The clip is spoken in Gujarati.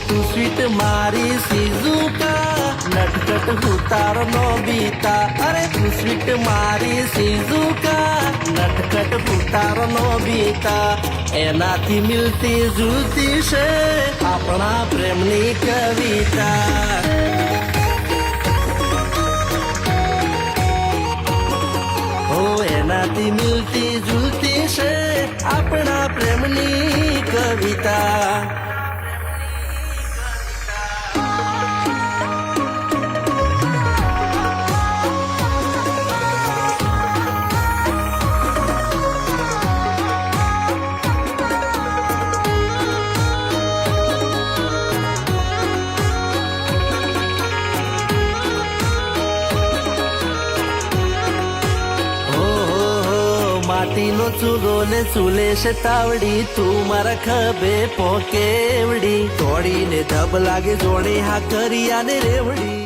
તું સ્વીટ મારી સીઝુકા નટખટ હું તારો નો બીતા અરે તું સ્વીટ મારી સીઝુકા નટખટ હું તારો નો બીતા એનાથી મિલતી જુલતી છે આપણા પ્રેમની કવિતા એનાથી મિલતી જુલતી છે આપણા પ્રેમની કવિતા માટીનો ચૂલો ને ચૂલે છે તાવડી તું મારા ખભે પોકેવડી તોડીને ધબ લાગે જોડે હા કરિયા ને રેવડી